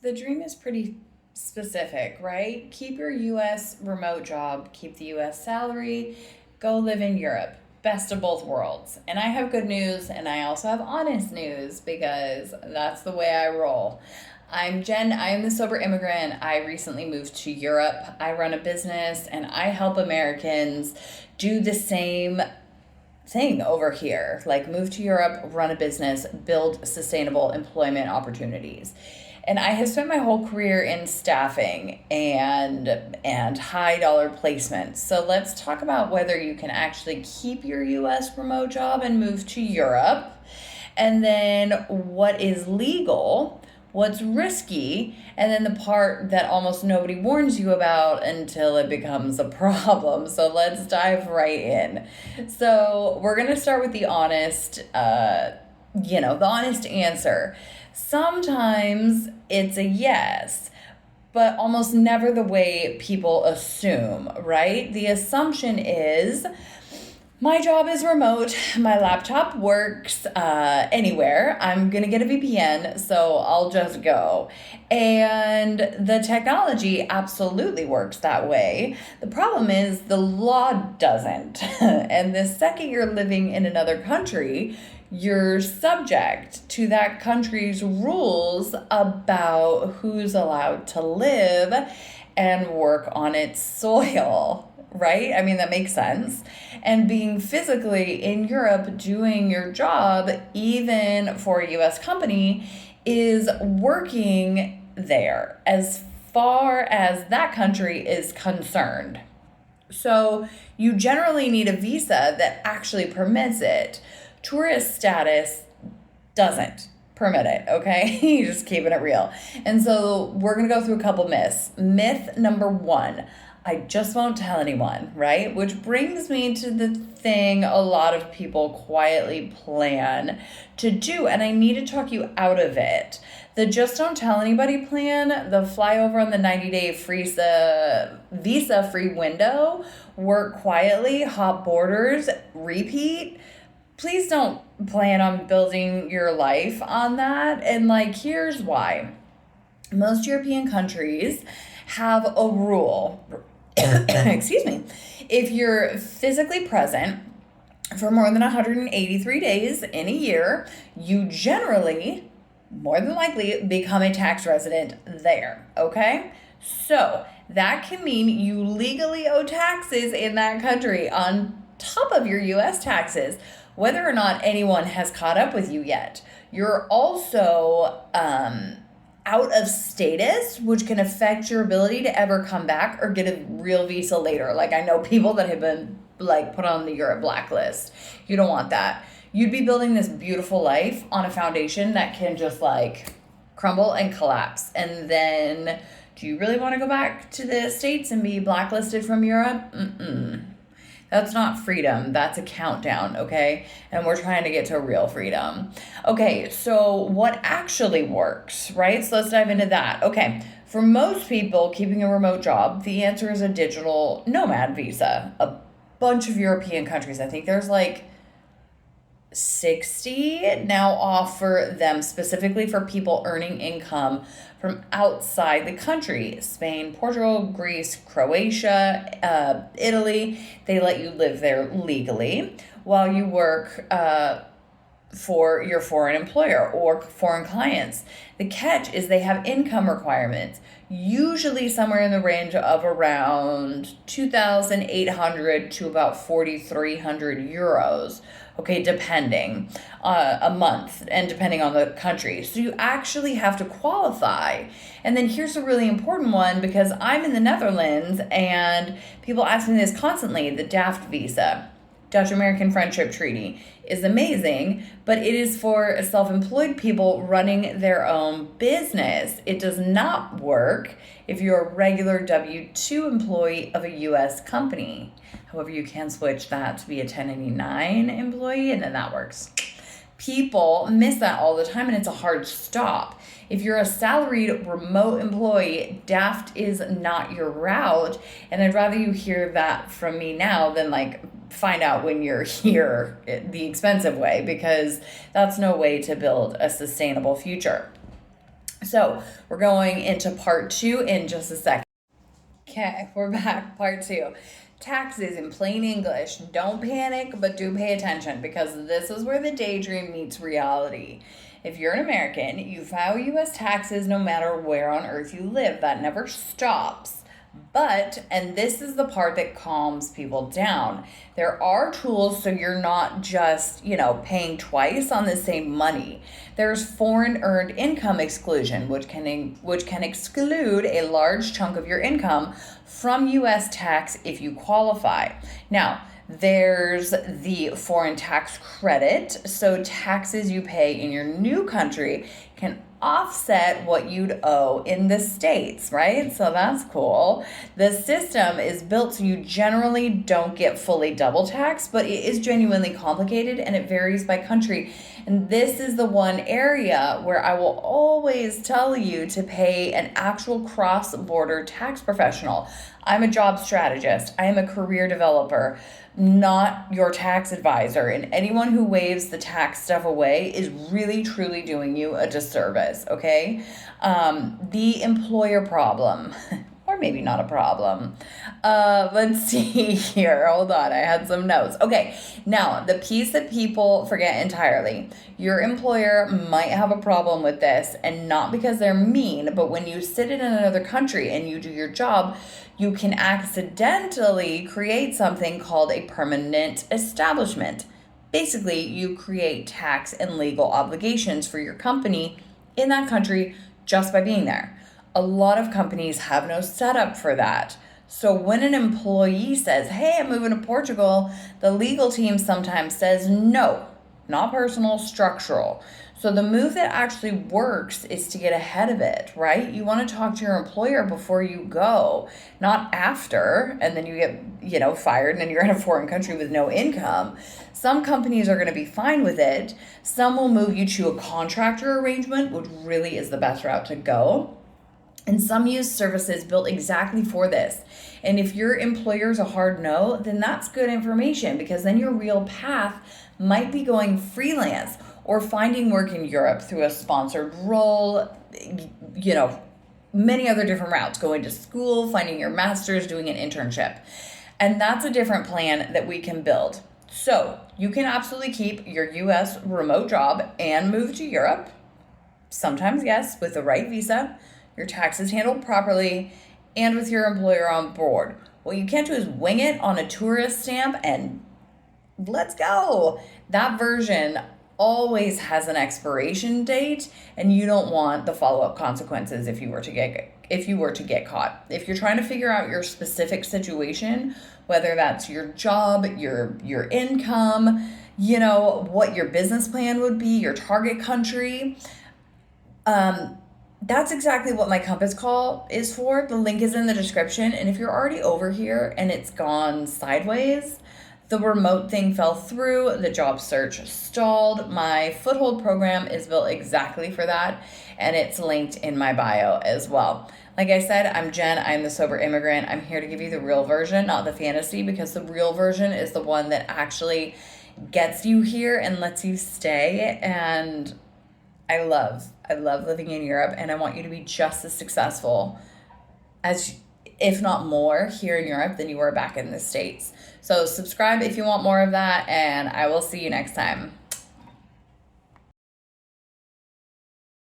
The dream is pretty specific, right? Keep your US remote job, keep the US salary, go live in Europe. Best of both worlds. And I have good news and I also have honest news because that's the way I roll. I'm Jen. I am the sober immigrant. I recently moved to Europe. I run a business and I help Americans do the same thing over here, like move to Europe, run a business, build sustainable employment opportunities. And I have spent my whole career in staffing and high dollar placements. So let's talk about whether you can actually keep your US remote job and move to Europe. And then what is legal, what's risky, and then the part that almost nobody warns you about until it becomes a problem. So let's dive right in. So we're going to start with the honest, the honest answer. Sometimes it's a yes, but almost never the way people assume, right? The assumption is my job is remote. My laptop works anywhere. I'm going to get a VPN, so I'll just go. And the technology absolutely works that way. The problem is the law doesn't. And the second you're living in another country, you're subject to that country's rules about who's allowed to live and work on its soil, right? I mean, that makes sense. And being physically in Europe doing your job, even for a US company, is working there as far as that country is concerned. So you generally need a visa that actually permits it. Tourist status doesn't permit it, okay? Just keeping it real. And so we're going to go through a couple myths. Myth number one, I just won't tell anyone, right? Which brings me to the thing a lot of people quietly plan to do, and I need to talk you out of it. The just don't tell anybody plan, the fly over on the 90-day visa free window, work quietly, hot borders, repeat. Please don't plan on building your life on that. And here's why. Most European countries have a rule. Excuse me. If you're physically present for more than 183 days in a year, you generally, more than likely, become a tax resident there. Okay? So that can mean you legally owe taxes in that country on top of your US taxes, whether or not anyone has caught up with you yet. You're also out of status, which can affect your ability to ever come back or get a real visa later. I know people that have been put on the Europe blacklist. You don't want that. You'd be building this beautiful life on a foundation that can just crumble and collapse. And then do you really want to go back to the States and be blacklisted from Europe? That's not freedom. That's a countdown, okay? And we're trying to get to real freedom. Okay, so what actually works, right? So let's dive into that. Okay, for most people keeping a remote job, the answer is a digital nomad visa. A bunch of European countries, I think there's 60 now offer them specifically for people earning income from outside the country. Spain, Portugal, Greece, Croatia, Italy. They let you live there legally while you work for your foreign employer or foreign clients. The catch is they have income requirements, usually somewhere in the range of around 2,800 to about 4,300 euros. Okay, depending a month and depending on the country. So you actually have to qualify. And then here's a really important one because I'm in the Netherlands and people ask me this constantly, the DAFT visa. Dutch-American Friendship Treaty is amazing, but it is for self-employed people running their own business. It does not work if you're a regular W-2 employee of a U.S. company. However, you can switch that to be a 1099 employee, and then that works. People miss that all the time, and it's a hard stop. If you're a salaried remote employee, DAFT is not your route, and I'd rather you hear that from me now than find out when you're here the expensive way, because that's no way to build a sustainable future. So we're going into part 2 in just a second. Okay, we're back. Part 2. Taxes in plain English. Don't panic, but do pay attention because this is where the daydream meets reality. If you're an American, you file US taxes no matter where on earth you live. That never stops. But, and this is the part that calms people down, there are tools so you're not just, paying twice on the same money. There's foreign earned income exclusion, which can exclude a large chunk of your income from US tax if you qualify. Now, there's the foreign tax credit, so taxes you pay in your new country can offset what you'd owe in the States, right? So that's cool. The system is built so you generally don't get fully double taxed, but it is genuinely complicated and it varies by country. And this is the one area where I will always tell you to pay an actual cross-border tax professional. I'm a job strategist. I am a career developer, not your tax advisor. And anyone who waves the tax stuff away is really, truly doing you a disservice, okay? The employer problem. Or maybe not a problem. Let's see here. Hold on. I had some notes. Okay. Now, the piece that people forget entirely. Your employer might have a problem with this, and not because they're mean, but when you sit in another country and you do your job, you can accidentally create something called a permanent establishment. Basically, you create tax and legal obligations for your company in that country just by being there. A lot of companies have no setup for that. So when an employee says, hey, I'm moving to Portugal, the legal team sometimes says, no, not personal, structural. So the move that actually works is to get ahead of it, right? You want to talk to your employer before you go, not after, and then you get, fired and then you're in a foreign country with no income. Some companies are going to be fine with it. Some will move you to a contractor arrangement, which really is the best route to go. And some use services built exactly for this. And if your employer's a hard no, then that's good information because then your real path might be going freelance or finding work in Europe through a sponsored role, many other different routes, going to school, finding your master's, doing an internship. And that's a different plan that we can build. So you can absolutely keep your US remote job and move to Europe. Sometimes, yes, with the right visa, your taxes handled properly, and with your employer on board. What you can't do is wing it on a tourist stamp and let's go. That version always has an expiration date, and you don't want the follow-up consequences if you were to get caught. If you're trying to figure out your specific situation, whether that's your job, your income, what your business plan would be, your target country, that's exactly what my compass call is for. The link is in the description. And if you're already over here and it's gone sideways, the remote thing fell through, the job search stalled, my foothold program is built exactly for that. And it's linked in my bio as well. Like I said, I'm Jen. I'm the sober immigrant. I'm here to give you the real version, not the fantasy, because the real version is the one that actually gets you here and lets you stay. And I love living in Europe, and I want you to be just as successful as, if not more, here in Europe than you were back in the States. So subscribe if you want more of that, and I will see you next time.